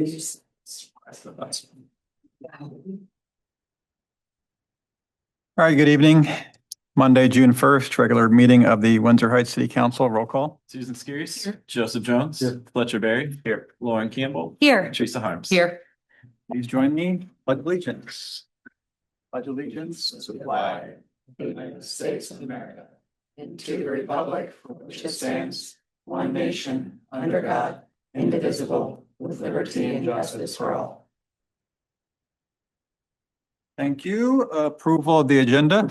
use. All right, good evening. Monday, June 1st, regular meeting of the Windsor Heights City Council. Roll call. Susan Skiris, Joseph Jones, Fletcher Berry, Here. Lauren Campbell, Here. Teresa Harms. Here. Please join me. Pledge allegiance. Pledge allegiance To the flag of the United States of America, and to the republic for which it stands, one nation, under God, indivisible, with liberty and justice for all. Thank you. Approval of the agenda.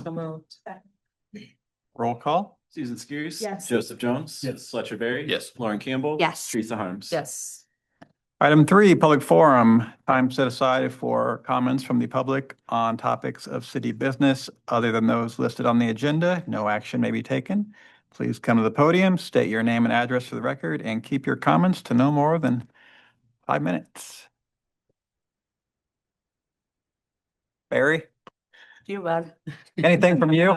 Roll call. Susan Skiris. Yes. Joseph Jones. Yes. Fletcher Berry. Yes. Lauren Campbell. Yes. Teresa Harms. Yes. Item 3, public forum. Time set aside for comments from the public on topics of city business other than those listed on the agenda. No action may be taken. Please come to the podium, state your name and address for the record, and keep your comments to no more than 5 minutes. Barry, You, bud. anything from you?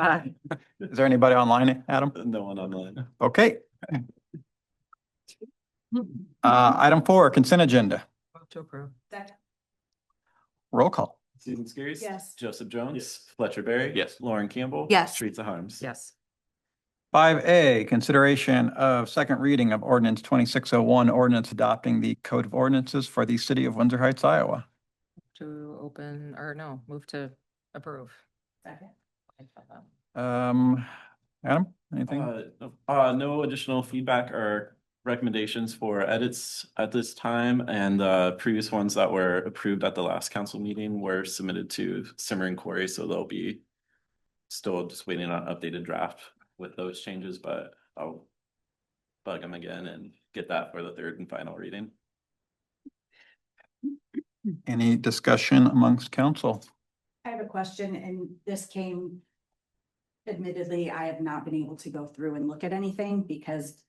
Is there anybody online, Adam? No one online. Okay. Item 4, consent agenda. To approve. Roll call. Susan Skiris. Yes. Joseph Jones. Fletcher Berry. Yes. Lauren Campbell. Yes. Teresa Harms. Yes. 5A, consideration of second reading of ordinance 2601, ordinance adopting the Code of Ordinances for the city of Windsor Heights, Iowa. To open, or no, move to approve. Adam, anything? No additional feedback or recommendations for edits at this time, and previous ones that were approved at the last council meeting were submitted to Simmer and Corey, so they'll be still just waiting on updated draft with those changes, but I'll bug them again and get that for the third and final reading. Any discussion amongst council? I have a question, and this came, admittedly, I have not been able to go through and look at anything because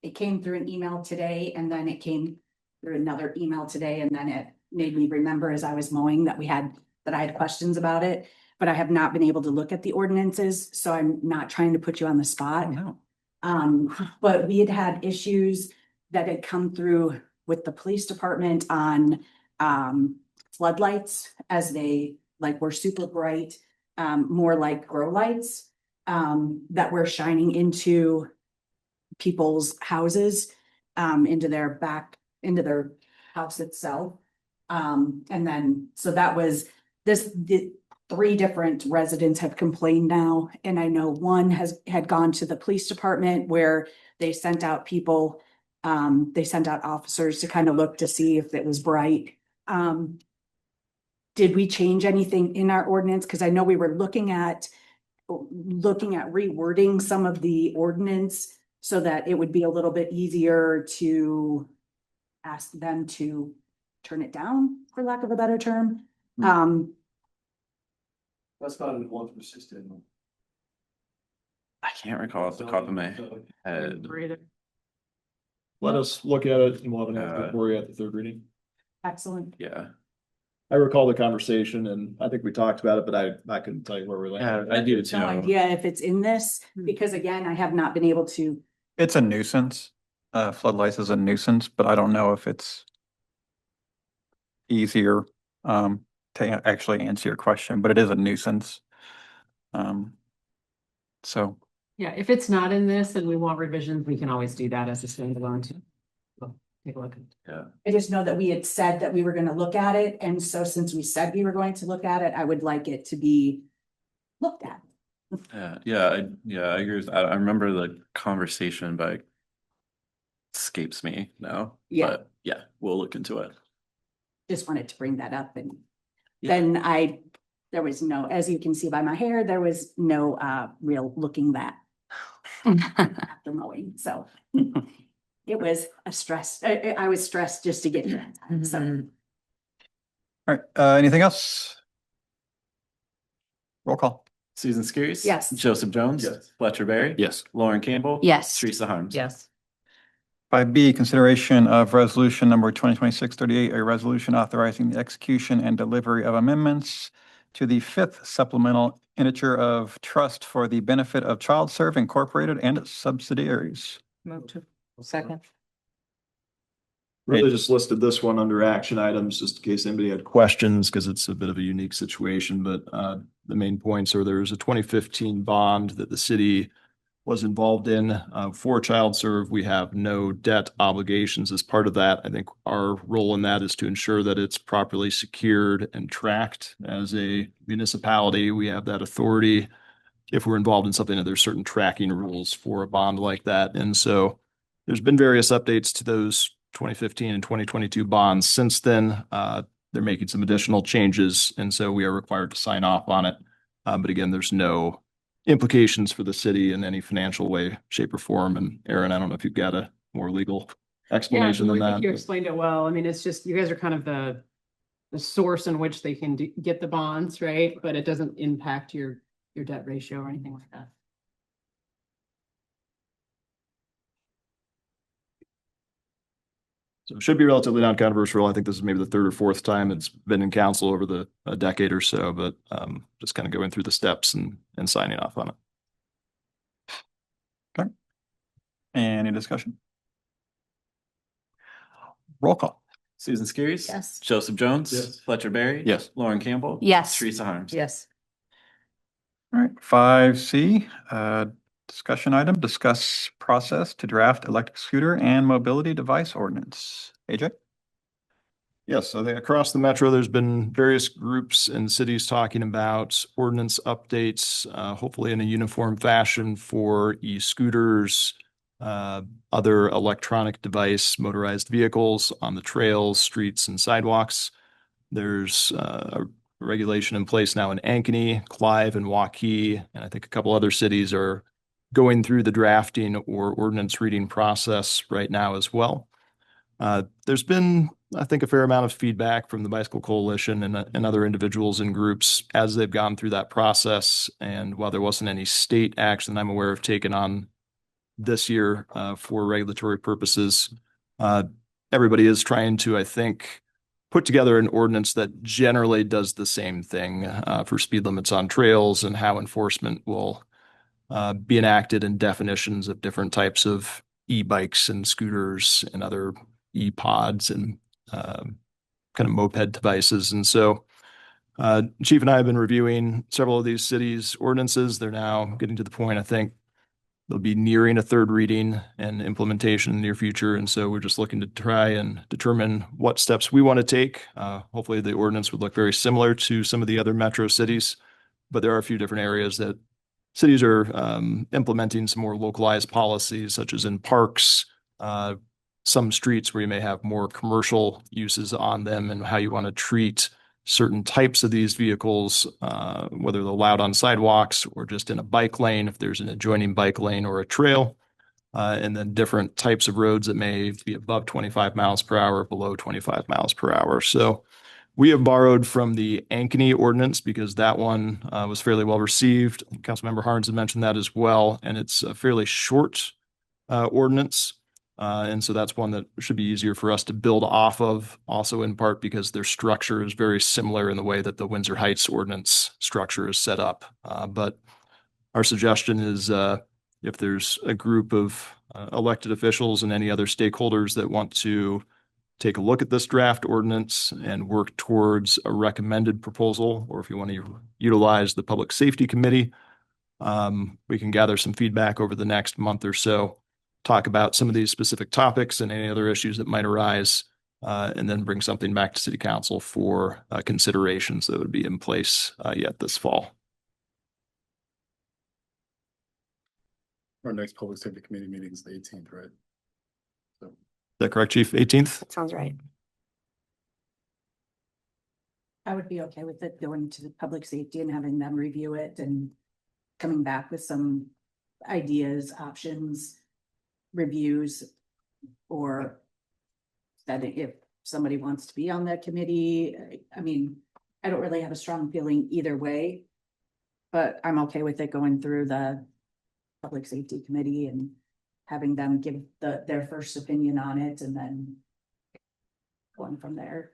it came through an email today, and then it came through another email today, and then it made me remember as I was mowing that I had questions about it, but I have not been able to look at the ordinances, so I'm not trying to put you on the spot. No. But we had issues that had come through with the police department on floodlights as they were super bright, more like grow lights that were shining into people's houses, into their house itself. And then, so that was the 3 different residents have complained now. And I know one had gone to the police department where they sent out people, they sent out officers to kind of look to see if it was bright. Did we change anything in our ordinance? Because I know we were looking at rewording some of the ordinance so that it would be a little bit easier to ask them to turn it down, for lack of a better term. That's not in one for 16. I can't recall off the top of my head. Let us look at it and we'll have an answer for you at the third reading. Excellent. Yeah, I recall the conversation and I think we talked about it, but I couldn't tell you where we yeah, landed. I do too. No idea if it's in this, because again, I have not been able to. It's a nuisance. Floodlights is a nuisance, but I don't know if it's easier to actually answer your question, but it is a nuisance. So Yeah, if it's not in this and we want revisions, we can always do that as a standalone too. We'll take a look. I just know that we had said that we were gonna look at it, and so since we said we were going to look at it, I would like it to be looked at. I agree with that. I remember the conversation, but it escapes me now. Yeah. But yeah, we'll look into it. Just wanted to bring that up, and Yeah. then there was no, as you can see by my hair, there was no real looking that after mowing, so it was a stress. I was stressed just to get here. So all right, anything else? Roll call. Susan Skiris. Yes. Joseph Jones. Yes. Fletcher Berry. Yes. Lauren Campbell. Yes. Teresa Harms. Yes. 5B, consideration of resolution number 2026-38, a resolution authorizing the execution and delivery of amendments to the 5th supplemental indenture of trust for the benefit of ChildServe Incorporated and its subsidiaries. Move to second. Really just listed this one under action items, just in case anybody had questions, because it's a bit of a unique situation, but the main points are there's a 2015 bond that the city was involved in for Child Serve. We have no debt obligations as part of that. I think our role in that is to ensure that it's properly secured and tracked. As a municipality, we have that authority. If we're involved in something, there's certain tracking rules for a bond like that. And so there's been various updates to those 2015 and 2022 bonds. Since then, they're making some additional changes, and so we are required to sign off on it. But again, there's no implications for the city in any financial way, shape, or form. And Aaron, I don't know if you've got a more legal explanation than I think you that. explained it well. I mean, it's just, you guys are kind of the source in which they can get the bonds, right? But it doesn't impact your debt ratio or anything like that. So it should be relatively non-controversial. I think this is maybe the third or fourth time it's been in council over a decade or so, but just kind of going through the steps and signing off on it. Okay. Any discussion? Roll call. Susan Skiris. Yes. Joseph Jones. Yes. Fletcher Berry. Yes. Lauren Campbell. Yes. Teresa Harms. Yes. All right, 5C, discussion item, discuss process to draft electric scooter and mobility device ordinance. AJ? Yes, I think across the metro, there's been various groups and cities talking about ordinance updates, hopefully in a uniform fashion for e-scooters, other electronic device, motorized vehicles on the trails, streets, and sidewalks. There's a regulation in place now in Ankeny, Clive, and Waukee, and I think a couple other cities are going through the drafting or ordinance reading process right now as well. There's been, I think, a fair amount of feedback from the Bicycle Coalition and other individuals and groups as they've gone through that process. And while there wasn't any state action I'm aware of taken on this year for regulatory purposes, everybody is trying to, I think, put together an ordinance that generally does the same thing for speed limits on trails and how enforcement will be enacted and definitions of different types of e-bikes and scooters and other e-pods and kind of moped devices. And so Chief and I have been reviewing several of these cities' ordinances. They're now getting to the point, I think, they'll be nearing a third reading and implementation in the near future. And so we're just looking to try and determine what steps we want to take. Hopefully the ordinance would look very similar to some of the other metro cities, but there are a few different areas that cities are implementing some more localized policies, such as in parks, some streets where you may have more commercial uses on them, and how you want to treat certain types of these vehicles, whether they're allowed on sidewalks or just in a bike lane, if there's an adjoining bike lane or a trail, and then different types of roads that may be above 25 miles per hour, below 25 miles per hour. So we have borrowed from the Ankeny ordinance because that one was fairly well received. Councilmember Harms had mentioned that as well, and it's a fairly short ordinance. And so that's one that should be easier for us to build off of, also in part because their structure is very similar in the way that the Windsor Heights ordinance structure is set up. But our suggestion is if there's a group of elected officials and any other stakeholders that want to take a look at this draft ordinance and work towards a recommended proposal, or if you want to utilize the Public Safety Committee, we can gather some feedback over the next month or so, talk about some of these specific topics and any other issues that might arise, and then bring something back to City Council for considerations that would be in place yet this fall. Our next public safety committee meeting is the 18th, right? So Is that correct, Chief? 18th? That sounds right. I would be okay with it going to the public safety and having them review it and coming back with some ideas, options, reviews, or that if somebody wants to be on that committee. I mean, I don't really have a strong feeling either way, but I'm okay with it going through the public safety committee and having them give their first opinion on it and then going from there.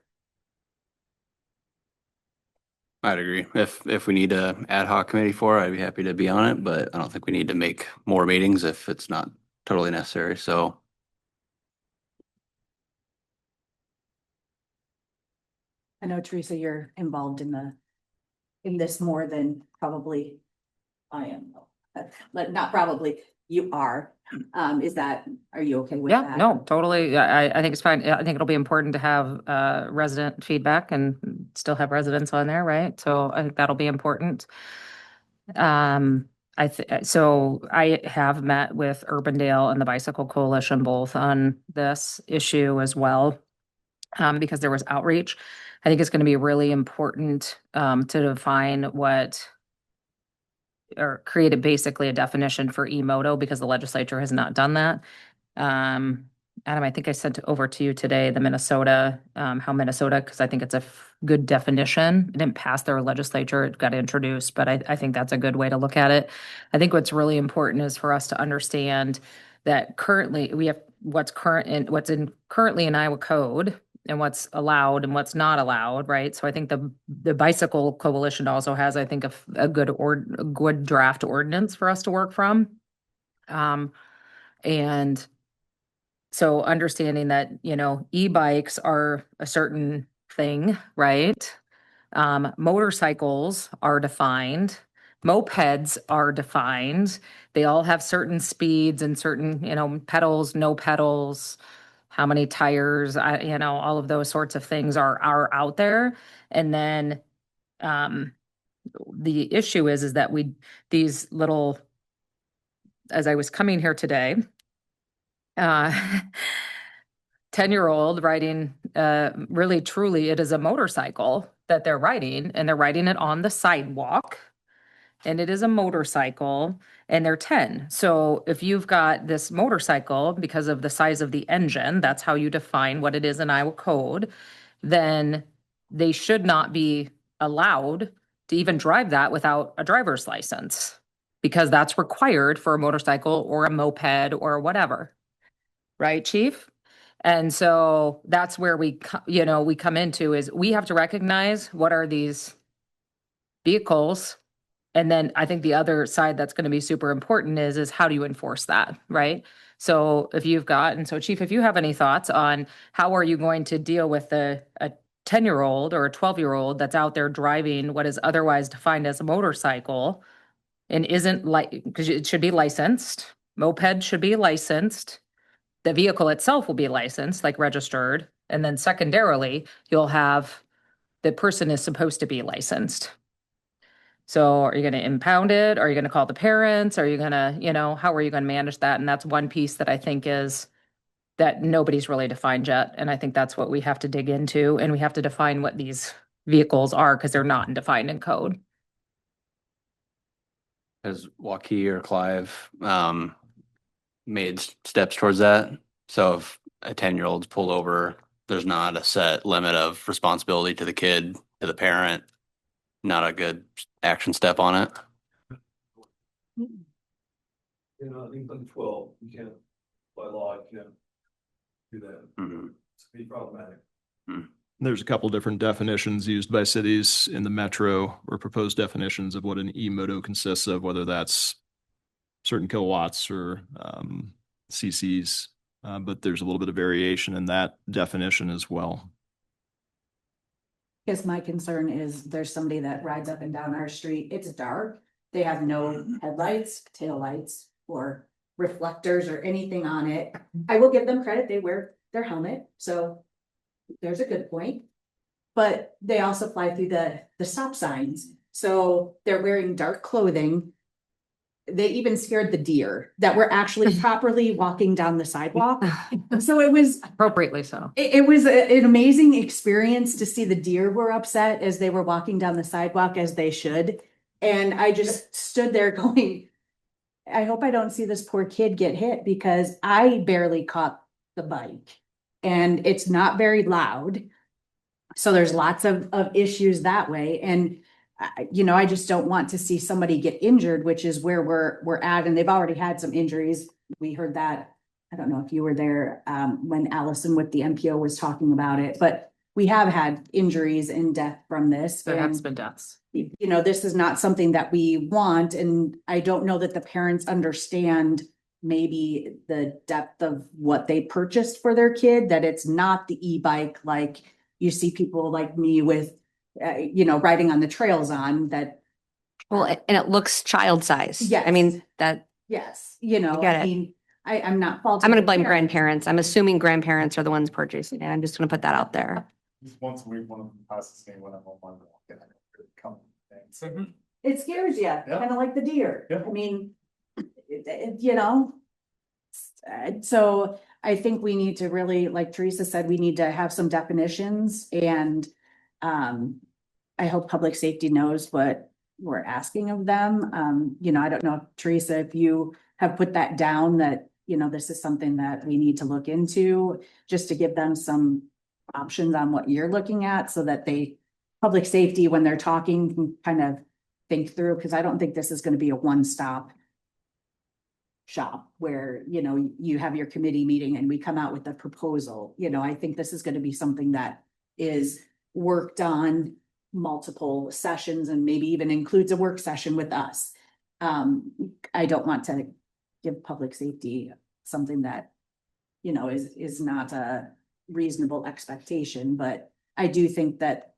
I'd agree. If we need a ad hoc committee for it, I'd be happy to be on it, but I don't think we need to make more meetings if it's not totally necessary. So I know Teresa, you're involved in this more than probably I am. Like, not probably, you are. Are you okay with Yeah, that? no, totally. I think it's fine. I think it'll be important to have resident feedback and still have residents on there, right? So I think that'll be important. So I have met with Urbandale and the Bicycle Coalition both on this issue as well. Because there was outreach. I think it's going to be really important to define or create basically a definition for e-moto because the legislature has not done that. Adam, I think I sent over to you today the Minnesota, how Minnesota, because I think it's a good definition. It didn't pass their legislature, it got introduced, but I think that's a good way to look at it. I think what's really important is for us to understand that currently we have what's currently in Iowa code and what's allowed and what's not allowed, right? So I think the Bicycle Coalition also has, I think, a good draft ordinance for us to work from. And so understanding that, e-bikes are a certain thing, right? Motorcycles are defined, mopeds are defined. They all have certain speeds and certain, pedals, no pedals, how many tires, all of those sorts of things are out there. And then the issue is that these little, as I was coming here today, 10-year-old riding, really truly, it is a motorcycle that they're riding, and they're riding it on the sidewalk. And it is a motorcycle, and they're 10. So if you've got this motorcycle, because of the size of the engine, that's how you define what it is in Iowa code, then they should not be allowed to even drive that without a driver's license, because that's required for a motorcycle or a moped or whatever. Right, Chief? And so that's where we come into is we have to recognize what are these vehicles. And then I think the other side that's going to be super important is how do you enforce that, right? So Chief, if you have any thoughts on how are you going to deal with a 10-year-old or a 12-year-old that's out there driving what is otherwise defined as a motorcycle and because it should be licensed, moped should be licensed. The vehicle itself will be licensed, like registered. And then secondarily, you'll have the person is supposed to be licensed. So are you going to impound it? Are you going to call the parents? Are you going to, how are you going to manage that? And that's one piece that I think is that nobody's really defined yet. And I think that's what we have to dig into. And we have to define what these vehicles are because they're not defined in code. Has Waukee or Clive made steps towards that? So if a 10-year-old's pulled over, there's not a set limit of responsibility to the kid, to the parent, not a good action step on it. I think under 12, you can't, by law, you can't do that. Mm-hmm. It's be problematic. There's a couple different definitions used by cities in the metro or proposed definitions of what an e-moto consists of, whether that's certain kilowatts or cc's, but there's a little bit of variation in that definition as well. Because my concern is there's somebody that rides up and down our street. It's dark. They have no headlights, taillights, or reflectors or anything on it. I will give them credit. They wear their helmet. So there's a good point. But they also fly through the stop signs. So they're wearing dark clothing. They even scared the deer that were actually properly walking down the sidewalk. So it was Appropriately so. It was an amazing experience to see the deer were upset as they were walking down the sidewalk as they should. And I just stood there going, I hope I don't see this poor kid get hit because I barely caught the bike and it's not very loud. So there's lots of issues that way. And I just don't want to see somebody get injured, which is where we're at. And they've already had some injuries. We heard that. I don't know if you were there when Allison with the MPO was talking about it, but we have had injuries and death from this. There has been deaths. This is not something that we want. And I don't know that the parents understand maybe the depth of what they purchased for their kid, that it's not the e-bike like you see people like me with, riding on the trails on that. Well, and it looks child size. I Yes. mean, that, Yes, get I it. mean, I'm not faulting. I'm gonna the blame parents. grandparents. I'm assuming grandparents are the ones purchasing it. I'm just gonna put that out there. Just once a week, one of them passes me when I'm on my walk. And I come. So, It scares you, Yeah. kind of like the deer. Yeah. I mean, you know. So I think we need to really, like Teresa said, we need to have some definitions and I hope public safety knows what we're asking of them. I don't know, Teresa, if you have put that down, that, this is something that we need to look into, just to give them some options on what you're looking at, so that public safety, when they're talking, can kind of think through, because I don't think this is gonna be a one-stop shop where, you have your committee meeting and we come out with a proposal. I think this is gonna be something that is worked on multiple sessions and maybe even includes a work session with us. I don't want to give public safety something that, is not a reasonable expectation, but I do think that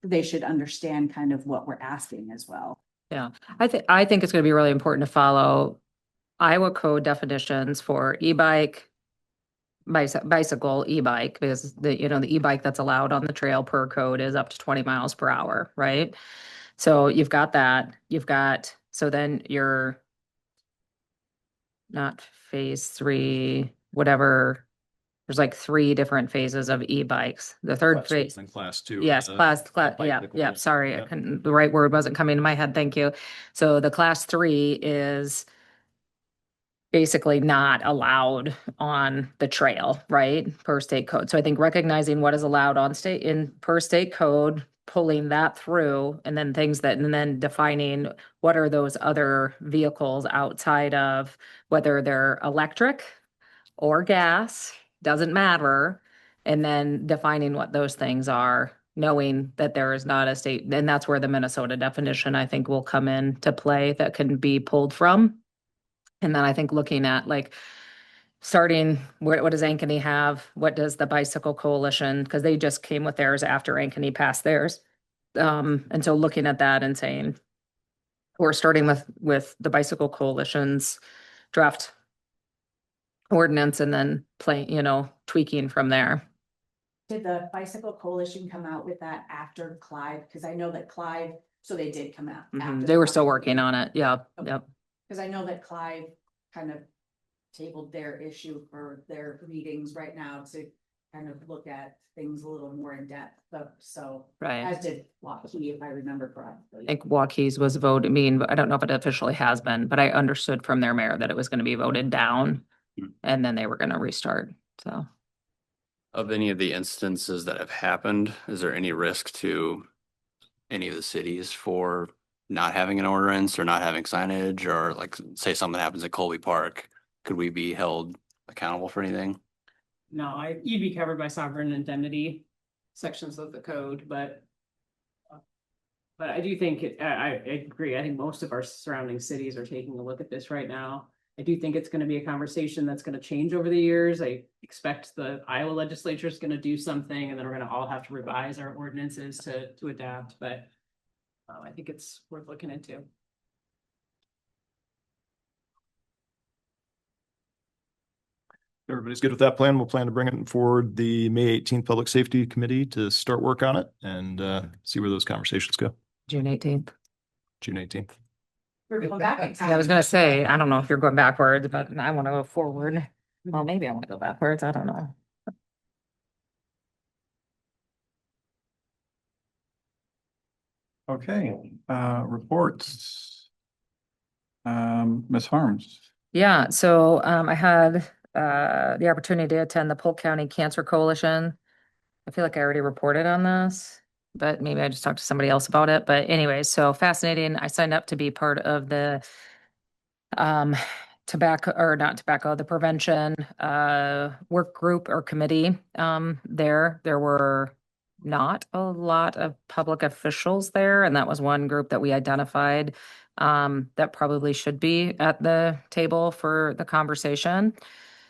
they should understand kind of what we're asking as well. I think it's gonna be really important to follow Iowa code definitions for e-bike, bicycle, e-bike, because the e-bike that's allowed on the trail per code is up to 20 miles per hour, right? So you've got that, so then you're not phase 3, whatever. There's like 3 different phases of e-bikes. The third phase. And class 2. Yes, class, yeah, sorry, Yeah. the right word wasn't coming to my head, thank you. So the class 3 is basically not allowed on the trail, right, per state code. So I think recognizing what is allowed on per state code, pulling that through, and then defining what are those other vehicles outside of, whether they're electric or gas, doesn't matter. And then defining what those things are, knowing that there is not a state, and that's where the Minnesota definition, I think, will come into play, that can be pulled from. And then I think looking at starting, what does Ankeny have? What does the Bicycle Coalition, because they just came with theirs after Ankeny passed theirs. And so looking at that and saying, we're starting with the Bicycle Coalition's draft ordinance and then tweaking from there. Did the Bicycle Coalition come out with that after Clive? Because I know that Clive, so they did come out. after They were Clive. still working on it. Yeah, Okay. yep. Because I know that Clive kind of tabled their issue for their meetings right now to kind of look at things a little more in depth. So, Right. as did Waukee, if I remember correctly. I think Waukees was voted, I don't know if it officially has been, but I understood from their mayor that it was going to be voted down and then they were going to restart. So. Of any of the instances that have happened, is there any risk to any of the cities for not having an ordinance or not having signage, or say something happens at Colby Park? Could we be held accountable for anything? No, you'd be covered by sovereign indemnity sections of the code, but I do think, I agree. I think most of our surrounding cities are taking a look at this right now. I do think it's going to be a conversation that's going to change over the years. I expect the Iowa legislature is going to do something, and then we're going to all have to revise our ordinances to adapt, but I think it's worth looking into. Everybody's good with that plan. We'll plan to bring it forward the May 18th Public Safety Committee to start work on it and see where those conversations go. June 18th. June 18th. We're going back in time. Yeah, I was gonna say, I don't know if you're going backwards, but I want to go forward. Well, maybe I want to go backwards. I don't know. Okay, reports. Ms. Harms. Yeah, so I had the opportunity to attend the Polk County Cancer Coalition. I feel like I already reported on this, but maybe I just talked to somebody else about it. But anyway, so fascinating. I signed up to be part of the the prevention work group or committee. There were not a lot of public officials there, and that was one group that we identified that probably should be at the table for the conversation.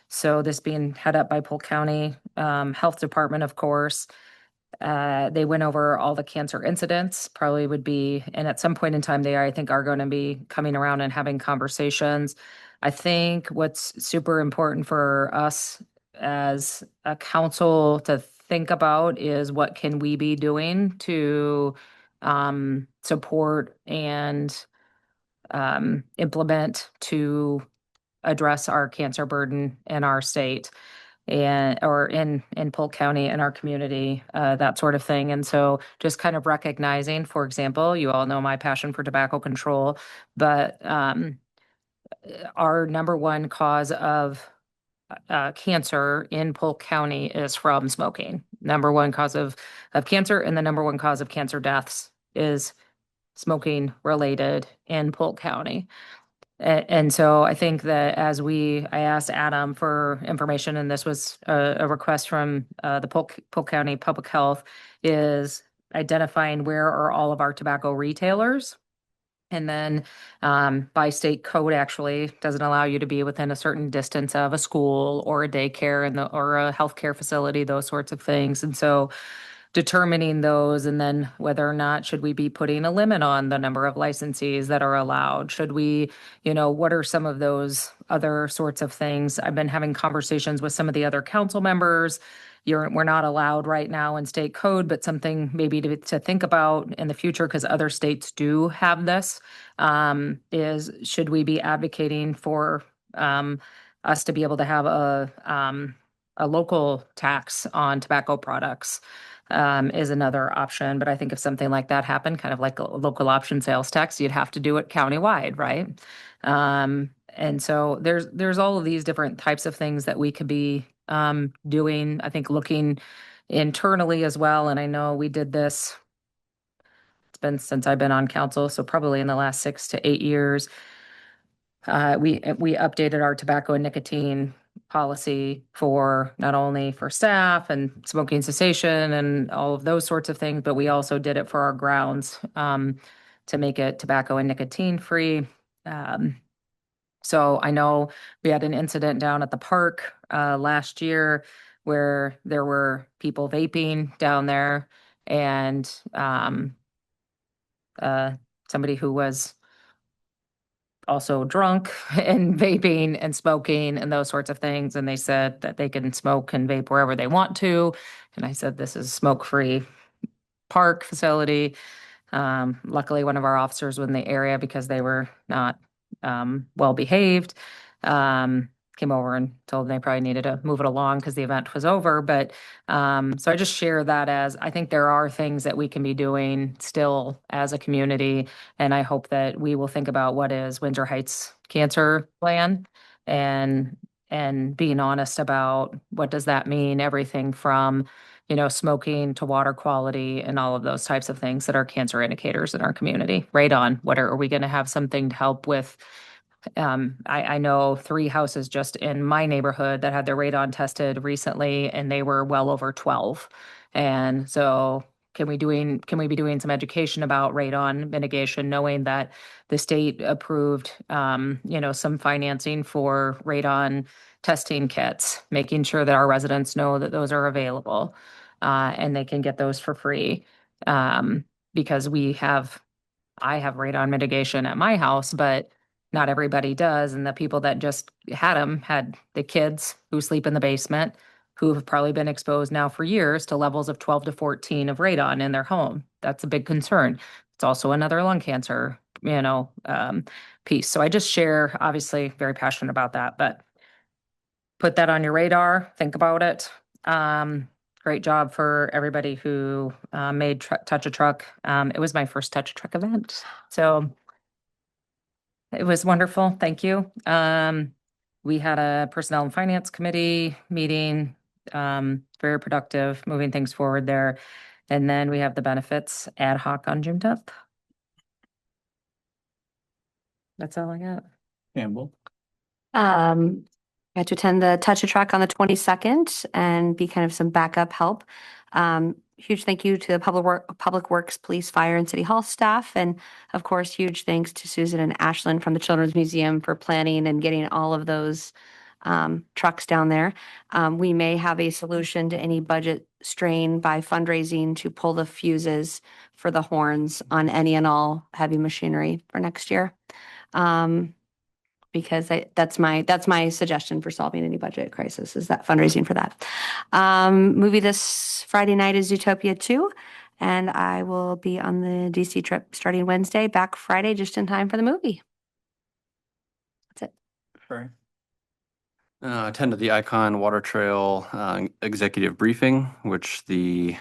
So this being head up by Polk County Health Department, of course. They went over all the cancer incidents, probably would be, and at some point in time, they, I think, are going to be coming around and having conversations. I think what's super important for us as a council to think about is what can we be doing to support and implement to address our cancer burden in our state and or in Polk County and our community, that sort of thing. And so just kind of recognizing, for example, you all know my passion for tobacco control, but our number one cause of cancer in Polk County is from smoking. Number one cause of cancer, and the number one cause of cancer deaths is smoking related in Polk County. And so I think that I asked Adam for information, and this was a request from the Polk County Public Health, is identifying where are all of our tobacco retailers. And then by state code, actually doesn't allow you to be within a certain distance of a school or a daycare or a healthcare facility, those sorts of things. And so determining those, and then whether or not should we be putting a limit on the number of licensees that are allowed? Should we, what are some of those other sorts of things? I've been having conversations with some of the other council members. We're not allowed right now in state code, but something maybe to think about in the future, because other states do have this, is should we be advocating for us to be able to have a local tax on tobacco products? Is another option. But I think if something like that happened, kind of like a local option sales tax, you'd have to do it countywide, right? And so there's all of these different types of things that we could be doing, I think, looking internally as well. And I know we did this, it's been since I've been on council, so probably in the last 6 to 8 years. We updated our tobacco and nicotine policy for not only for staff and smoking cessation and all of those sorts of things, but we also did it for our grounds to make it tobacco and nicotine free. So I know we had an incident down at the park last year where there were people vaping down there, and somebody who was also drunk and vaping and smoking and those sorts of things. And they said that they can smoke and vape wherever they want to. And I said, this is a smoke-free park facility. Luckily, one of our officers was in the area, because they were not well behaved. Came over and told them they probably needed to move it along because the event was over. But so I just share that as I think there are things that we can be doing still as a community. And I hope that we will think about what is Windsor Heights Cancer Plan, and being honest about what does that mean, everything from, smoking to water quality and all of those types of things that are cancer indicators in our community. Radon, are we going to have something to help with? I know 3 houses just in my neighborhood that had their radon tested recently, and they were well over 12. And so can we be doing some education about radon mitigation, knowing that the state approved, some financing for radon testing kits, making sure that our residents know that those are available, and they can get those for free. Because I have radon mitigation at my house, but not everybody does. And the people that just had them had the kids who sleep in the basement, who have probably been exposed now for years to levels of 12 to 14 of radon in their home. That's a big concern. It's also another lung cancer, piece. So I just share, obviously very passionate about that, but put that on your radar, think about it. Great job for everybody who made Touch a Truck. It was my first Touch a Truck event. So it was wonderful. Thank you. We had a Personnel and Finance Committee meeting, very productive, moving things forward there. And then we have the benefits ad hoc on June 10th. That's all I got. Campbell. I had to attend the Touch a Truck on the 22nd and be kind of some backup help. Huge thank you to the Public Works, Police, Fire, and City Hall staff. And of course, huge thanks to Susan and Ashlyn from the Children's Museum for planning and getting all of those trucks down there. We may have a solution to any budget strain by fundraising to pull the fuses for the horns on any and all heavy machinery for next year. Because that's my suggestion for solving any budget crisis, is that fundraising for that. Movie this Friday night is Zootopia 2, and I will be on the DC trip starting Wednesday, back Friday, just in time for the movie. That's it. Sorry. Attended the Icon Water Trail executive briefing, which the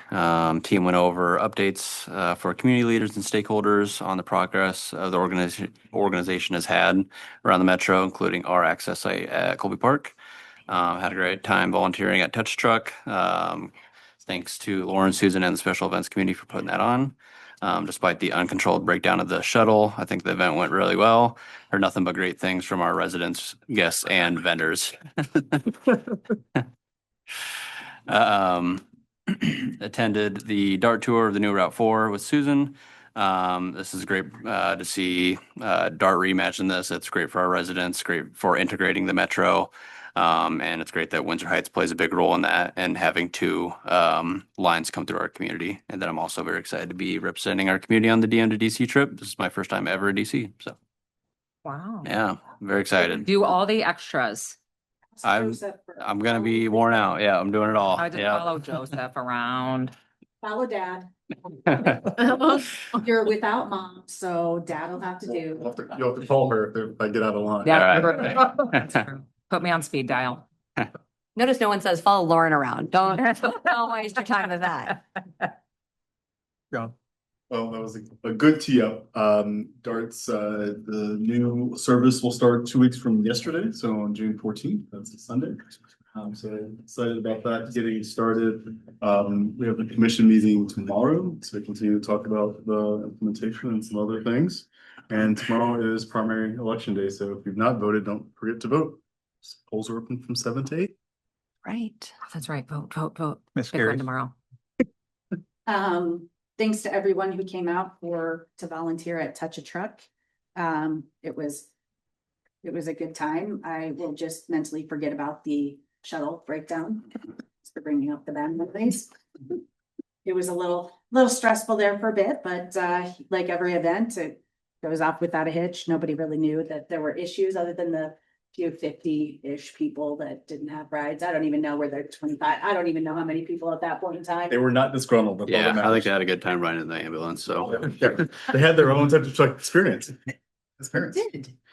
team went over updates for community leaders and stakeholders on the progress of the organization has had around the metro, including our access site at Colby Park. Had a great time volunteering at Touch Truck. Thanks to Lauren, Susan, and the special events community for putting that on. Despite the uncontrolled breakdown of the shuttle, I think the event went really well. Heard nothing but great things from our residents, guests, and vendors. Attended the DART tour of the new Route 4 with Susan. This is great to see DART reimagine this. It's great for our residents, great for integrating the metro. And it's great that Windsor Heights plays a big role in that and having two lines come through our community. And then I'm also very excited to be representing our community on the DM to DC trip. This is my first time ever in DC. So Wow. yeah, I'm very excited. Do all the extras. I'm going to be worn out. Yeah, I'm doing it all. I just Yeah. follow Joseph around. Follow dad. You're without mom, so dad will have to do. You'll have to call her if I get out of line. Yeah. All right. That's true. Put me on speed dial. Notice no one says follow Lauren around. Don't waste your time with that. John. Well, that was a good tee up. DART's, the new service will start 2 weeks from yesterday, so on June 14th, that's a Sunday. So excited about that getting started. We have a commission meeting tomorrow to continue to talk about the implementation and some other things. And tomorrow is primary election day, so if you've not voted, don't forget to vote. Polls are open from 7 to 8. Right. That's right. Vote. Miss Pick one Gary. tomorrow. Thanks to everyone who came out to volunteer at Touch a Truck. It was a good time. I will just mentally forget about the shuttle breakdown. Thanks for bringing up the bad memories. It was a little stressful there for a bit, but like every event, it goes off without a hitch. Nobody really knew that there were issues other than the few 50-ish people that didn't have rides. I don't even know where they're 25. I don't even know how many people at that point in time. They were not disgruntled. that's all Yeah, that I think matters. they had a good time riding in the ambulance. So Yeah, they had their own type of truck experience. Experience.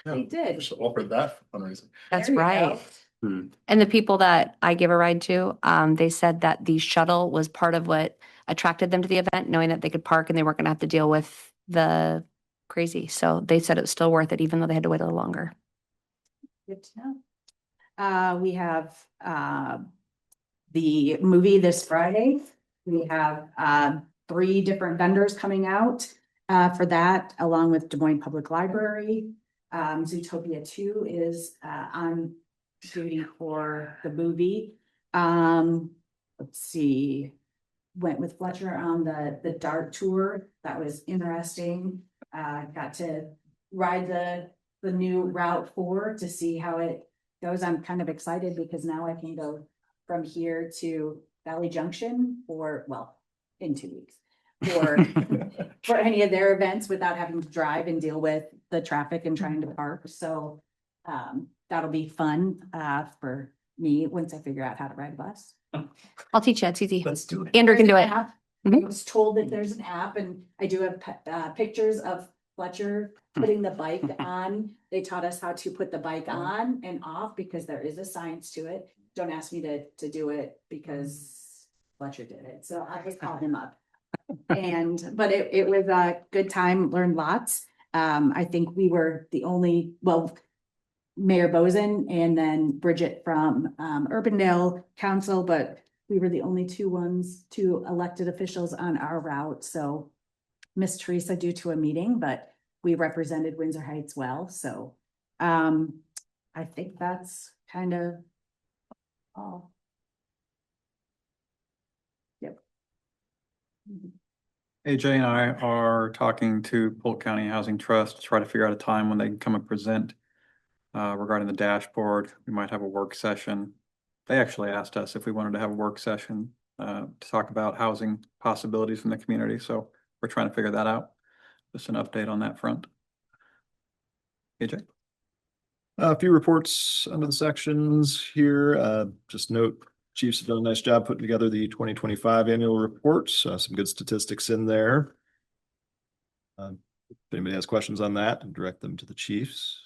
They did. Just offered that for fundraising. That's There you right. go. And the people that I give a ride to, they said that the shuttle was part of what attracted them to the event, knowing that they could park and they weren't going to have to deal with the crazy. So they said it's still worth it, even though they had to wait a little longer. Good to know. We have the movie this Friday. We have 3 different vendors coming out for that, along with Des Moines Public Library. Zootopia 2 is on duty for the movie. Let's see. Went with Fletcher on the DART tour. That was interesting. Got to ride the new Route 4 to see how it goes. I'm kind of excited because now I can go from here to Valley Junction in 2 weeks for any of their events without having to drive and deal with the traffic and trying to park. So that'll be fun for me once I figure out how to ride a bus. I'll teach you. It's easy. Let's do it. Andrew can do it. I Mhm. was told that there's an app and I do have pictures of Fletcher putting the bike on. They taught us how to put the bike on and off because there is a science to it. Don't ask me to do it because Fletcher did it. So I just called him up. But it was a good time, learned lots. I think we were the only, Mayor Bozen and then Bridget from Urbandale Council, but we were the only two elected officials on our route. So Miss Teresa due to a meeting, but we represented Windsor Heights well. So I think that's kind of all. Yep. AJ and I are talking to Polk County Housing Trust to try to figure out a time when they can come and present regarding the dashboard. We might have a work session. They actually asked us if we wanted to have a work session to talk about housing possibilities in the community. So we're trying to figure that out. Just an update on that front. AJ? A few reports under the sections here. Just note, Chiefs have done a nice job putting together the 2025 annual report. Some good statistics in there. If anybody has questions on that, direct them to the Chiefs.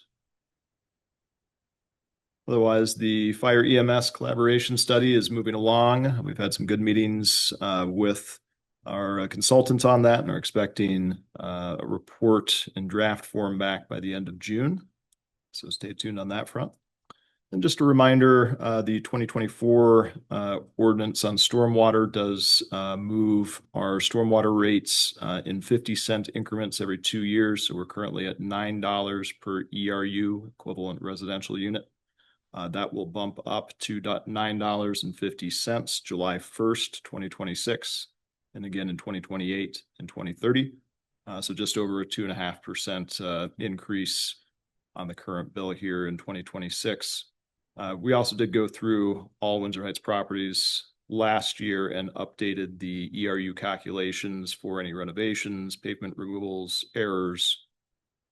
Otherwise, the fire EMS collaboration study is moving along. We've had some good meetings with our consultants on that and are expecting a report in draft form back by the end of June. So stay tuned on that front. And just a reminder, the 2024 ordinance on stormwater does move our stormwater rates in 50-cent increments every 2 years. So we're currently at $9 per ERU, equivalent residential unit. That will bump up to $9.50 July 1st, 2026, and again in 2028 and 2030. So just over a 2.5% increase on the current bill here in 2026. We also did go through all Windsor Heights properties last year and updated the ERU calculations for any renovations, pavement removals, errors,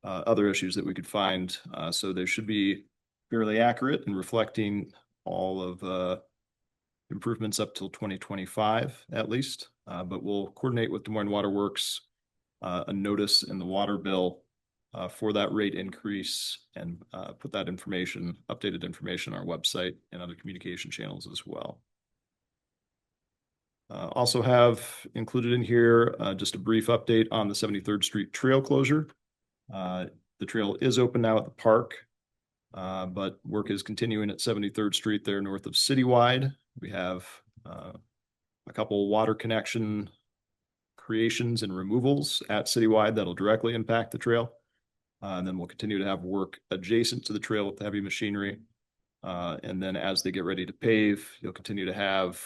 other issues that we could find. So they should be fairly accurate and reflecting all of improvements up till 2025 at least. But we'll coordinate with Des Moines Water Works a notice in the water bill for that rate increase and put that information, updated information on our website and other communication channels as well. Also have included in here just a brief update on the 73rd Street trail closure. The trail is open now at the park, but work is continuing at 73rd Street there north of Citywide. We have a couple water connection creations and removals at Citywide that'll directly impact the trail. And then we'll continue to have work adjacent to the trail with the heavy machinery. And then as they get ready to pave, you'll continue to have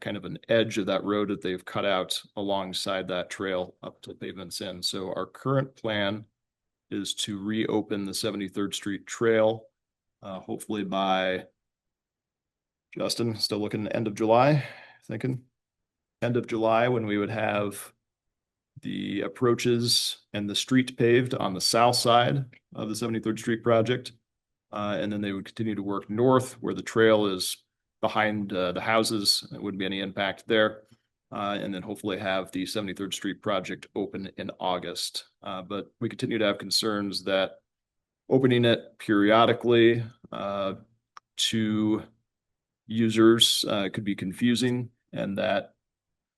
kind of an edge of that road that they've cut out alongside that trail up to pavement's end. So our current plan is to reopen the 73rd Street trail, hopefully by, Justin, still looking at the end of July, thinking end of July, when we would have the approaches and the street paved on the south side of the 73rd Street project. And then they would continue to work north where the trail is behind the houses. There wouldn't be any impact there. And then hopefully have the 73rd Street project open in August. But we continue to have concerns that opening it periodically to users could be confusing, and that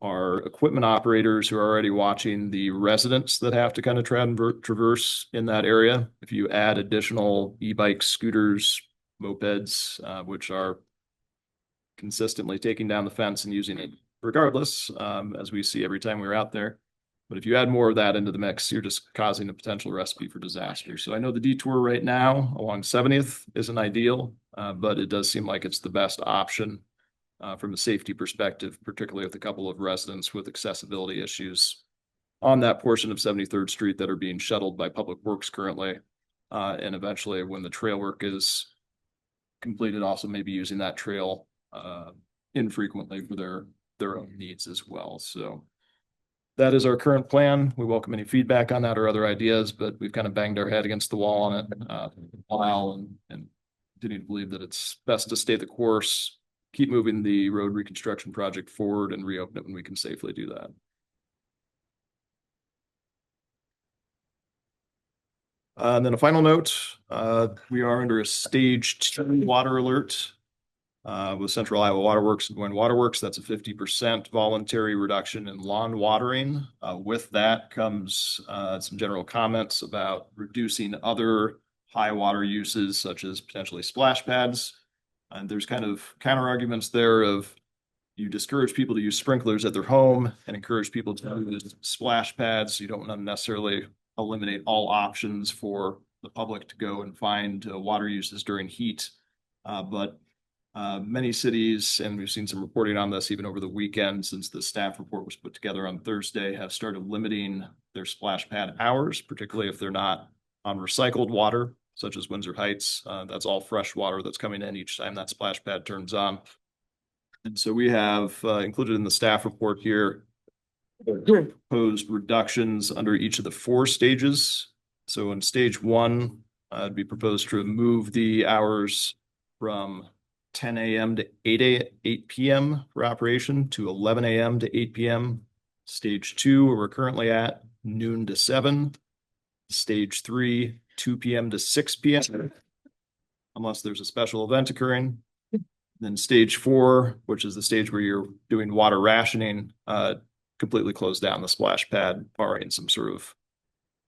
our equipment operators who are already watching the residents that have to kind of traverse in that area. If you add additional e-bikes, scooters, mopeds, which are consistently taking down the fence and using it regardless, as we see every time we're out there. But if you add more of that into the mix, you're just causing a potential recipe for disaster. So I know the detour right now along 70th isn't ideal, but it does seem like it's the best option from a safety perspective, particularly with a couple of residents with accessibility issues on that portion of 73rd Street that are being shuttled by Public Works currently. And eventually when the trail work is completed, also maybe using that trail infrequently for their own needs as well. So that is our current plan. We welcome any feedback on that or other ideas, but we've kind of banged our head against the wall on it a while and continue to believe that it's best to stay the course, keep moving the road reconstruction project forward and reopen it when we can safely do that. And then a final note, we are under a stage 2 water alert with Central Iowa Water Works and Des Moines Water Works. That's a 50% voluntary reduction in lawn watering. With that comes some general comments about reducing other high water uses such as potentially splash pads. And there's kind of counter arguments there of you discourage people to use sprinklers at their home and encourage people to use splash pads. You don't want to necessarily eliminate all options for the public to go and find water uses during heat. But many cities, and we've seen some reporting on this even over the weekend since the staff report was put together on Thursday, have started limiting their splash pad hours, particularly if they're not on recycled water. such as Windsor Heights. That's all fresh water that's coming in each time that splash pad turns on. And so we have included in the staff report here proposed reductions under each of the 4 stages. So in stage 1, it'd be proposed to remove the hours from 10 a.m. to 8 p.m. for operation to 11 a.m. to 8 p.m. Stage 2, where we're currently at, noon to 7. Stage 3, 2 p.m. to 6 p.m. unless there's a special event occurring. Then stage 4, which is the stage where you're doing water rationing, completely close down the splash pad, barring some sort of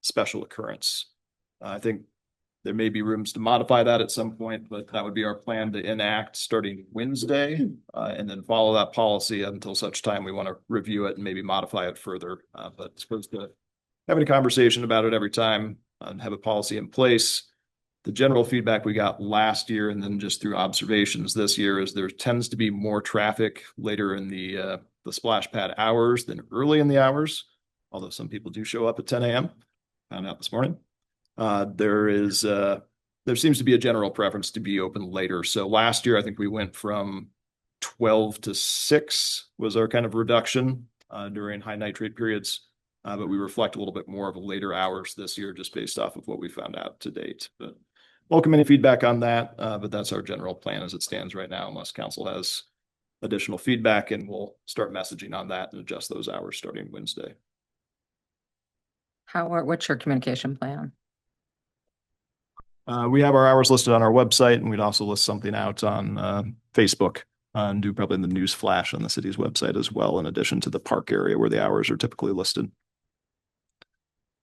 special occurrence. I think there may be rooms to modify that at some point, but that would be our plan to enact starting Wednesday, and then follow that policy until such time we want to review it and maybe modify it further. But it's supposed to having a conversation about it every time and have a policy in place. The general feedback we got last year and then just through observations this year is there tends to be more traffic later in the splash pad hours than early in the hours, although some people do show up at 10 a.m. Found out this morning. There seems to be a general preference to be open later. So last year, I think we went from 12 to 6 was our kind of reduction during high nitrate periods. But we reflect a little bit more of a later hours this year, just based off of what we found out to date. But welcome any feedback on that. But that's our general plan as it stands right now, unless council has additional feedback, and we'll start messaging on that and adjust those hours starting Wednesday. What's your communication plan? We have our hours listed on our website, and we'd also list something out on Facebook and do probably the news flash on the city's website as well, in addition to the park area where the hours are typically listed.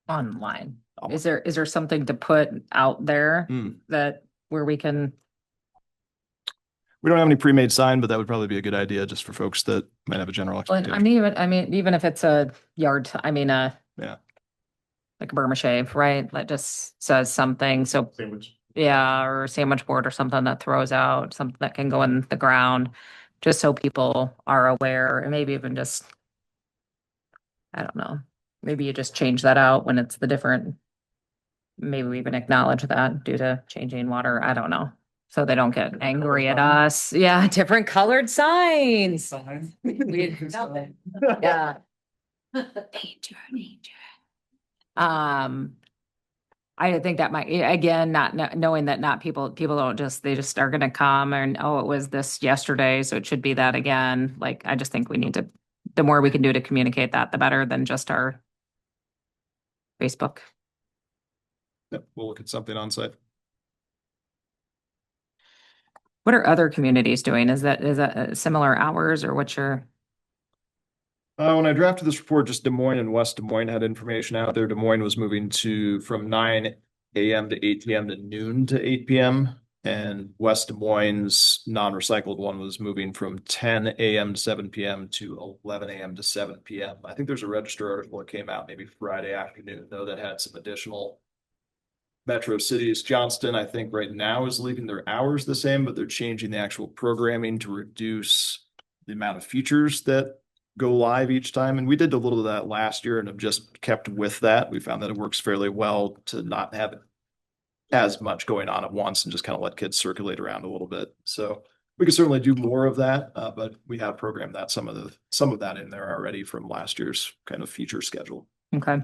Online. Is there something to put out there that where we can? We don't have any pre-made sign, but that would probably be a good idea just for folks that might have a general expectation. I mean, even if it's a yard, yeah, like a Burma shave, right? That just says something. So Sandwich. yeah, or a sandwich board or something that throws out something that can go in the ground, just so people are aware, and maybe even just, I don't know, maybe you just change that out when it's the different. Maybe we even acknowledge that due to changing water. I don't know. So they don't get angry at us. Yeah, different colored signs. Yeah. Danger. I think that might, again, not knowing that not people don't they just are gonna come and, oh, it was this yesterday, so it should be that again. Like, I just think we need to, the more we can do to communicate that, the better than just our Facebook. Yep, we'll look at something on site. What are other communities doing? Is that similar hours, or what's your? When I drafted this report, just Des Moines and West Des Moines had information out there. Des Moines was moving from 9 a.m. to 8 p.m. to noon to 8 p.m. And West Des Moines non-recycled one was moving from 10 a.m. to 7 p.m. to 11 a.m. to 7 p.m. I think there's a Register article that came out maybe Friday afternoon, though, that had some additional metro cities. Johnston, I think right now is leaving their hours the same, but they're changing the actual programming to reduce the amount of features that go live each time. And we did a little of that last year and have just kept with that. We found that it works fairly well to not have as much going on at once and just kind of let kids circulate around a little bit. So we can certainly do more of that, but we have programmed that some of that in there already from last year's kind of feature schedule. Okay.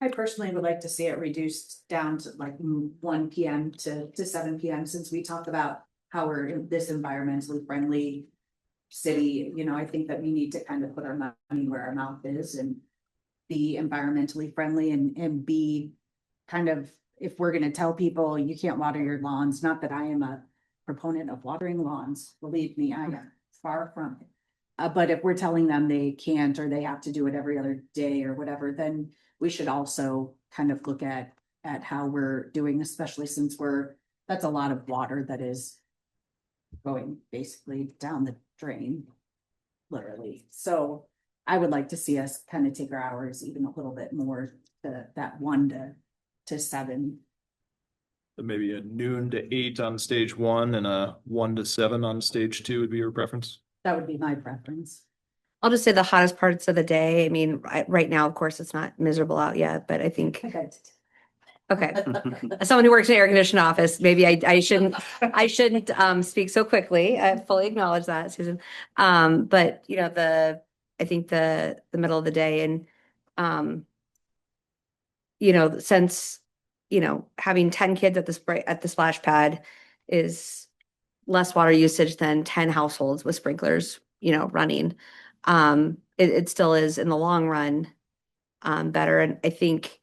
I personally would like to see it reduced down to like 1 p.m. to 7 p.m. since we talk about how we're in this environmentally friendly city. You know, I think that we need to kind of put our money where our mouth is and be environmentally friendly and be kind of, if we're going to tell people you can't water your lawns, not that I am a proponent of watering lawns, believe me, I am far from it. But if we're telling them they can't, or they have to do it every other day or whatever, then we should also kind of look at how we're doing, especially since that's a lot of water that is going basically down the drain, literally. So I would like to see us kind of take our hours even a little bit more to that 1 to 7. So maybe a noon to 8 on stage 1 and a 1 to 7 on stage 2 would be your preference? That would be my preference. I'll just say the hottest parts of the day. I mean, right now, of course, it's not miserable out yet, but I think Okay. As someone who works in an air conditioned office, maybe I shouldn't speak so quickly. I fully acknowledge that, Susan. But you know, I think the middle of the day and you know, since you know, having 10 kids at the splash pad is less water usage than 10 households with sprinklers, you know, running. It still is in the long run better. And I think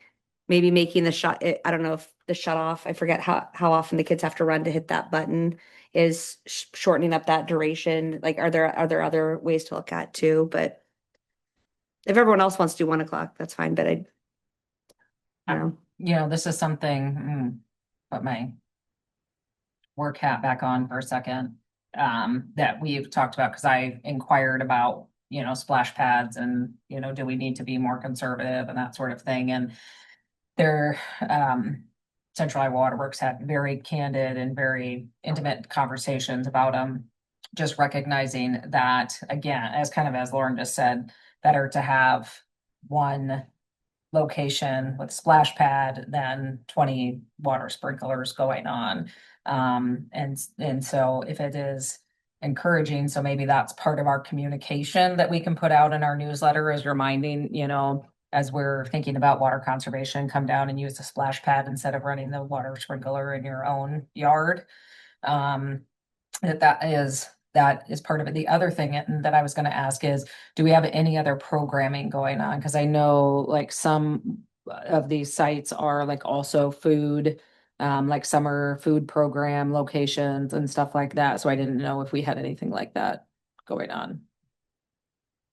maybe making I don't know if the shut off, I forget how often the kids have to run to hit that button is shortening up that duration. Like, are there other ways to look at too? But if everyone else wants to do 1 o'clock, that's fine. But I don't know. You know, this is something, put my work hat back on for a second, that we've talked about, because I inquired about, you know, splash pads and, you know, do we need to be more conservative and that sort of thing. And their, Central Iowa Waterworks had very candid and very intimate conversations about them, just recognizing that, again, as Lauren just said, better to have one location with splash pad than 20 water sprinklers going on. And so if it is encouraging, so maybe that's part of our communication that we can put out in our newsletter, is reminding, you know, as we're thinking about water conservation, come down and use the splash pad instead of running the water sprinkler in your own yard. That is part of it. The other thing that I was going to ask is, do we have any other programming going on? Because I know like some of these sites are like also food, like summer food program locations and stuff like that. So I didn't know if we had anything like that going on.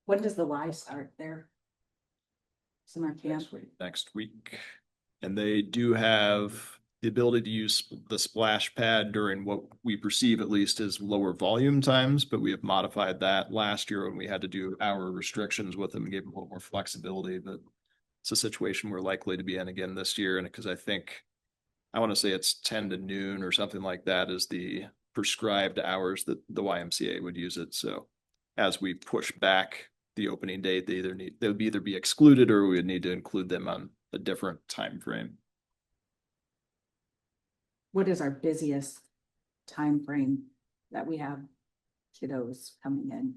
When does the Y start there? Summer camp. Next week. And they do have the ability to use the splash pad during what we perceive at least as lower volume times, but we have modified that last year when we had to do hour restrictions with them and gave them a little more flexibility. But it's a situation we're likely to be in again this year. And because I want to say it's 10 to noon or something like that is the prescribed hours that the YMCA would use it. So as we push back the opening date, they would either be excluded or we would need to include them on a different time frame. What is our busiest time frame that we have kiddos coming in?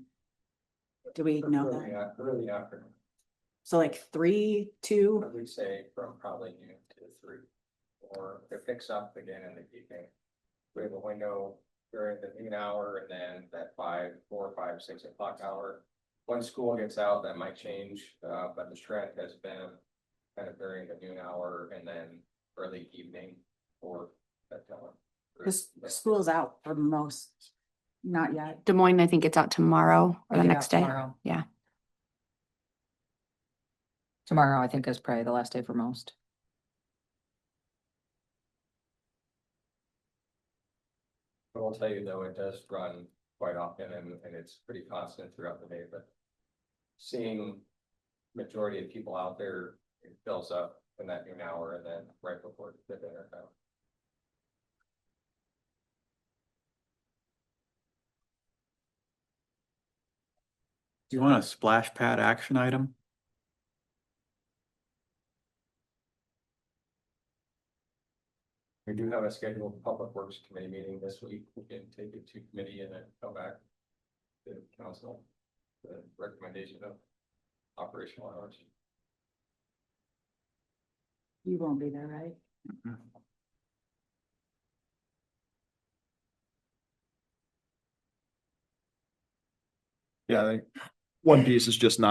Do we know that? Early afternoon, So like 3, 2? I would say from probably noon to 3. Or it picks up again in the evening. We have a window during the noon hour and then that 4, 5, 6 o'clock hour. When school gets out, that might change, but the trend has been kind of during the noon hour and then early evening or that time. The school's out for most, not yet. Des Moines, I think it's out tomorrow or the Yeah, next day. tomorrow. Yeah. Tomorrow, I think, is probably the last day for most. I will tell you though, it does run quite often and it's pretty constant throughout the day, but seeing majority of people out there, it fills up in that noon hour and then right before the dinner time. Do you want a splash pad action item? We do have a scheduled public works committee meeting this week. We can take it to committee and then come back to council. The recommendation of operational hours. You won't be there, right? Yeah, I think one piece is just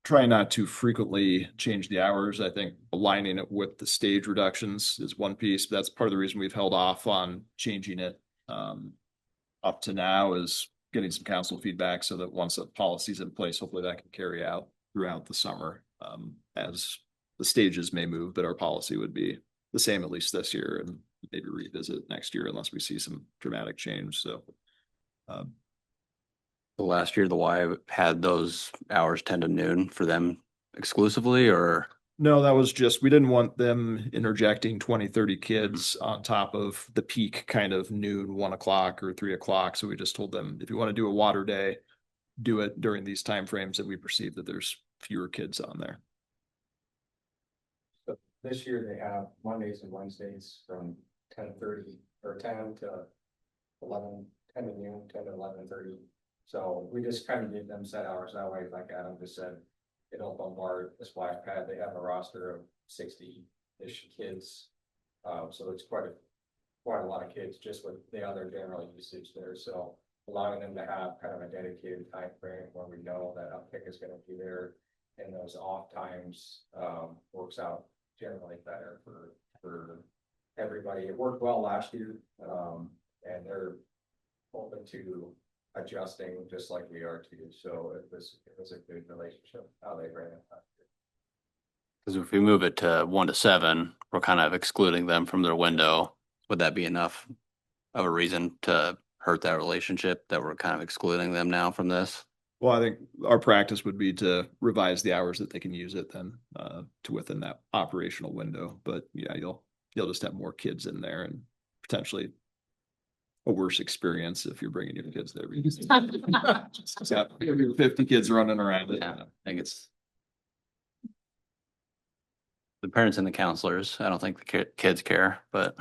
try not to frequently change the hours. I think aligning it with the stage reductions is one piece. But that's part of the reason we've held off on changing it up to now, is getting some council feedback so that once the policy's in place, hopefully that can carry out throughout the summer as the stages may move, but our policy would be the same at least this year, and maybe revisit next year unless we see some dramatic change. So Last year, the Y had those hours 10 to noon for them exclusively, or? no, that was just, we didn't want them interjecting 20, 30 kids on top of the peak kind of noon, 1 o'clock or 3 o'clock. So we just told them, if you want to do a water day, do it during these timeframes that we perceive that there's fewer kids on there. this year they have Mondays and Wednesdays from 10:30 or 10 to 11, 10 to noon, 10 to 11:30. So we just kind of give them set hours that way, like Adam just said. It'll bombard the splash pad. They have a roster of 60-ish kids. So it's quite a lot of kids just with the other general usage there. So allowing them to have kind of a dedicated time frame where we know that uptick is going to be there, and those off times works out generally better for everybody. It worked well last year, and they're open to adjusting just like we are too. So it was a good relationship how they ran it last year. Because if we move it to 1 to 7, we're kind of excluding them from their window. Would that be enough of a reason to hurt that relationship that we're kind of excluding them now from this? Well, I think our practice would be to revise the hours that they can use it then to within that operational window. But yeah, you'll just have more kids in there and potentially a worse experience if you're bringing your kids there. Because it's got 50 kids running around it. Yeah, I think it's the parents and the counselors. I don't think the kids care, but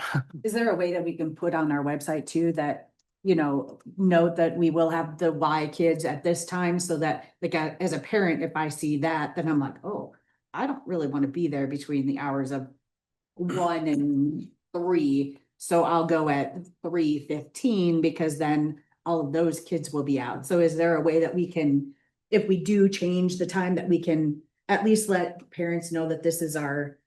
Is there a way that we can put on our website too that, you know, note that we will have the Y kids at this time so that like as a parent, if I see that, then I'm like, oh, I don't really want to be there between the hours of 1 and 3. So I'll go at 3:15 because then all of those kids will be out. So is there a way that we can, if we do change the time, that we can at least let parents know that this is our,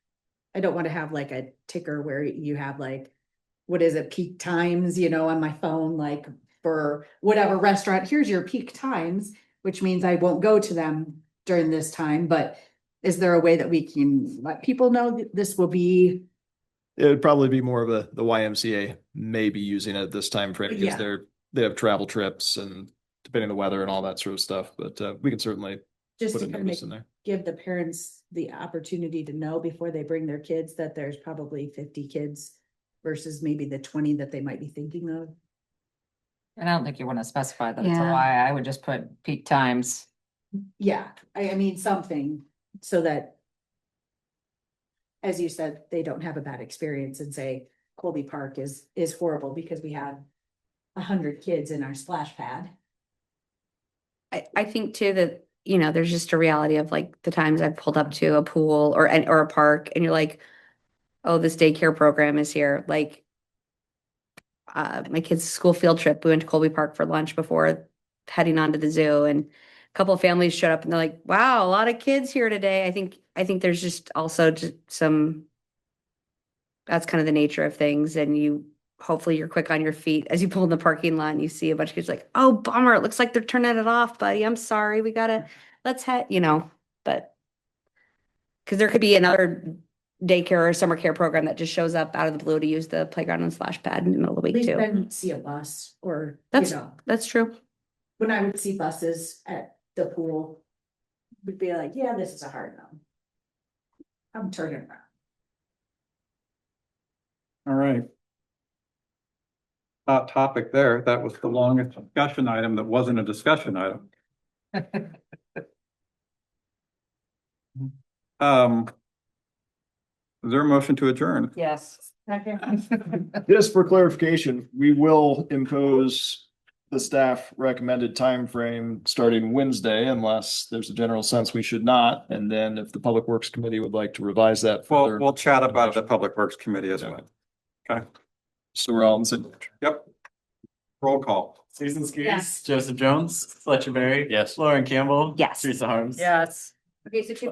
I don't want to have like a ticker where you have like, what is it, peak times, you know, on my phone, like for whatever restaurant, here's your peak times, which means I won't go to them during this time. But is there a way that we can let people know that this will be? It would probably be more of the YMCA may be using it at this time frame because Yeah. they have travel trips and depending on the weather and all that sort of stuff. But we can certainly Just put to a kind notice of in there. give the parents the opportunity to know before they bring their kids that there's probably 50 kids versus maybe the 20 that they might be thinking of. And I don't think you want to specify that it's a Yeah. Y. I would just put peak times. Yeah, I mean, something so that, as you said, they don't have a bad experience and say Colby Park is horrible because we have 100 kids in our splash pad. I think too that, you know, there's just a reality of like the times I've pulled up to a pool or a park and you're like, oh, this daycare program is here. Like my kids' school field trip, we went to Colby Park for lunch before heading on to the zoo, and a couple of families showed up and they're like, wow, a lot of kids here today. I think there's just also just some, that's kind of the nature of things. And hopefully you're quick on your feet as you pull in the parking lot and you see a bunch of kids like, oh, bummer. It looks like they're turning it off, buddy. I'm sorry. Let's head, you know, but because there could be another daycare or summer care program that just shows up out of the blue to use the playground and splash pad in the middle of the At week least too. then see a bus or, you That's, know, that's true. when I would see buses at the pool, would be like, yeah, this is a hard no. I'm turning around. All right. Hot topic there. That was the longest discussion item that wasn't a discussion item. Is there a motion to adjourn? Yes. Just for clarification, we will impose the staff recommended time frame starting Wednesday unless there's a general sense we should not. And then if the Public Works Committee would like to revise that Well, further. we'll chat about it at Public Works Committee as well. Okay, So we're all in the same. yep. Roll call. Susan Skiris, Yes. Joseph Jones, Fletcher Berry. Yes. Lauren Campbell. Yes. Teresa Harms. Yes. Okay, so